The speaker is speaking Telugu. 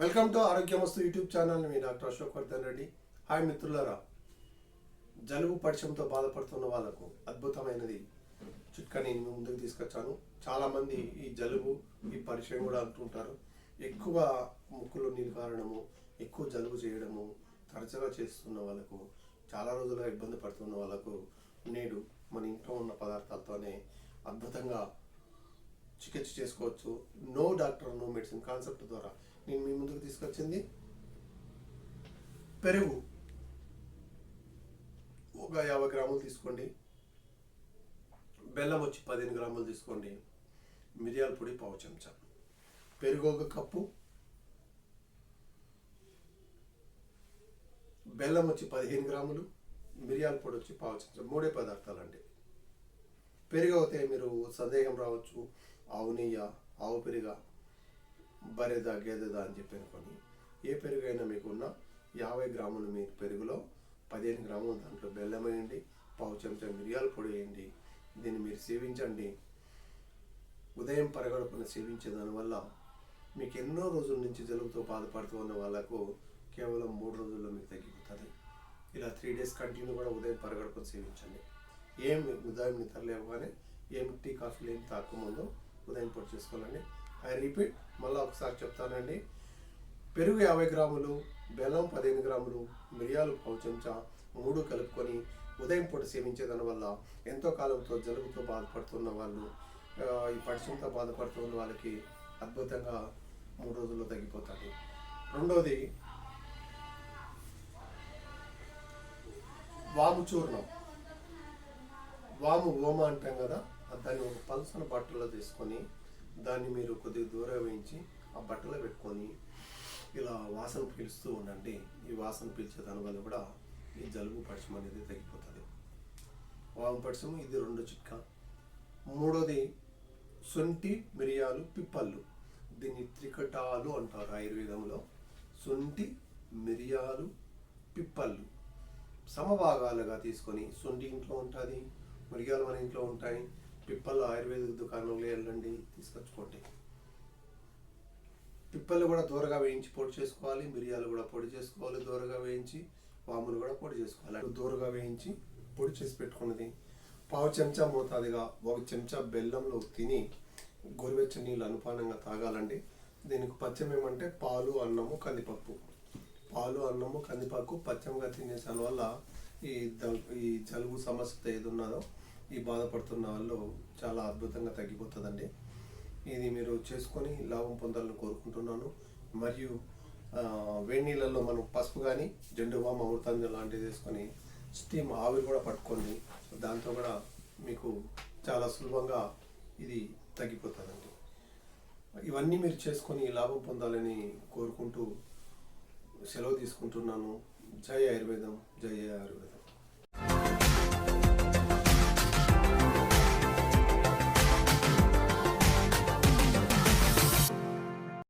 Welcome to Arogyamastu YouTube channel. మీ Dr.Ashok Vardhan Reddy. హాయ్ మిత్రులారా, జలుబు పరిచయంతో బాధపడుతున్న వాళ్ళకు అద్భుతమైనది చిట్కా నేను ముందుకు తీసుకొచ్చాను. చాలామంది ఈ జలుబు ఈ పరిచయం కూడా అంటుంటారు. ఎక్కువ ముక్కులో నీళ్ళు కారడము, ఎక్కువ జలుబు చేయడము తరచుగా చేస్తున్న వాళ్ళకు, చాలా రోజులుగా ఇబ్బంది పడుతున్న వాళ్ళకు నేడు మన ఇంట్లో ఉన్న పదార్థాలతోనే అద్భుతంగా చికిత్స చేసుకోవచ్చు. No doctor no medicine concept ద్వారా నేను మీ ముందుకు తీసుకొచ్చింది పెరుగు. ఒక 50 గ్రాములు తీసుకోండి, బెల్లం వచ్చి 15 గ్రాములు తీసుకోండి, మిరియాల పొడి 1/2 చెంచా, పెరుగు 1 కప్పు, బెల్లం వచ్చి 15 గ్రాములు, మిరియాల పొడి వచ్చి 1/2 చెంచా. 3 పదార్థాలండి. పెరుగు అయితే మీరు సందేహం రావచ్చు, ఆవు నెయ్య, ఆవు పెరుగా, బరెదా, గేదెదా అని చెప్పి అనుకోండి. ఏ పెరుగైనా మీకున్న 50 గ్రాములు మీ పెరుగులో 15 గ్రాములు దాంట్లో బెల్లం వేయండి, 1/2 చెంచా మిరియాల పొడి వేయండి. దీన్ని మీరు సేవించండి. ఉదయం పరగడుపున సేవించే దానివల్ల మీకు ఎన్నో రోజుల నుంచి జలుబుతో బాధపడుతూ ఉన్న వాళ్ళకు కేవలం 3 రోజుల్లో మీకు తగ్గిపోతుంది. ఇలా 3 డేస్ కంటిన్యూ కూడా ఉదయం పరగడుపున సేవించండి. ఉదయం నిద్ర లేవగానే టీ కాఫీలు ఏం తాకముందు ఉదయం పొడి చేసుకోవాలండి. ఐ రిపీట్, మళ్ళీ ఒకసారి చెప్తానండి. పెరుగు 50 గ్రాములు, బెల్లం 15 గ్రాములు, మిరియాలు 1/2 చెంచా 3 కలుపుకొని ఉదయం పూట సేవించే దానివల్ల ఎంతో కాలంతో జలుబుతో బాధపడుతున్న వాళ్ళు, ఈ పరిచయంతో బాధపడుతున్న వాళ్ళకి అద్భుతంగా 3 రోజుల్లో తగ్గిపోతుంది. రెండోది వాము చూర్ణం. వాము ఓమ అంటాం కదా, దాన్ని ఒక పల్సన బట్టలో తీసుకొని దాన్ని మీరు కొద్దిగా దూరం వేయించి ఆ బట్టలో పెట్టుకొని ఇలా వాసన పీలుస్తూ ఉండండి. ఈ వాసన పీల్చే దానివల్ల కూడా ఈ జలుబు పరిచయం అనేది తగ్గిపోతుంది. వాము పరిచయం ఇది 2 చిట్కా. మూడోది శొంఠి, మిరియాలు, పిప్పళ్ళు. దీన్ని త్రికటాలు అంటారు ఆయుర్వేదంలో. శొంఠి, మిరియాలు, పిప్పళ్ళు సమభాగాలుగా తీసుకొని, శొంఠి ఇంట్లో ఉంటుంది, మిరియాలు మన ఇంట్లో ఉంటాయి, పిప్పళ్ళు ఆయుర్వేదిక దుకాణంలో వెళ్ళండి, తీసుకొచ్చుకోండి. పిప్పళ్ళు కూడా దూరగా వేయించి పొడి చేసుకోవాలి, మిరియాలు కూడా పొడి చేసుకోవాలి దూరగా వేయించి, వాములు కూడా పొడి చేసుకోవాలి. దూరగా వేయించి పొడి చేసి పెట్టుకున్నది 1/2 చెంచా మోతాదుగా 1 చెంచా బెల్లంలో తిని గోరువెచ్చని నీళ్ళు అనుపానంగా తాగాలండి. దీనికి పచ్చం ఏమంటే పాలు, అన్నము, కందిపప్పు. పాలు, అన్నము, కందిపప్పు పచ్చంగా తినేసాని వల్ల ఈ జలుబు సమస్య ఏది ఉన్నదో ఈ బాధపడుతున్న వాళ్ళు చాలా అద్భుతంగా తగ్గిపోతుందండి. ఇది మీరు చేసుకొని లాభం పొందాలని కోరుకుంటున్నాను. మరియు వేడి నీళ్ళల్లో మనం పసుపు కానీ, జెండుబామ్, అమృతాంజన్ లాంటివి వేసుకొని స్టీమ్ ఆవిరి కూడా పట్టుకోండి. దాంతో కూడా మీకు చాలా సులభంగా ఇది తగ్గిపోతుందండి. ఇవన్నీ మీరు చేసుకొని లాభం పొందాలని కోరుకుంటూ సెలవు తీసుకుంటున్నాను. జై ఆయుర్వేదం, జై ఆయుర్వేదం.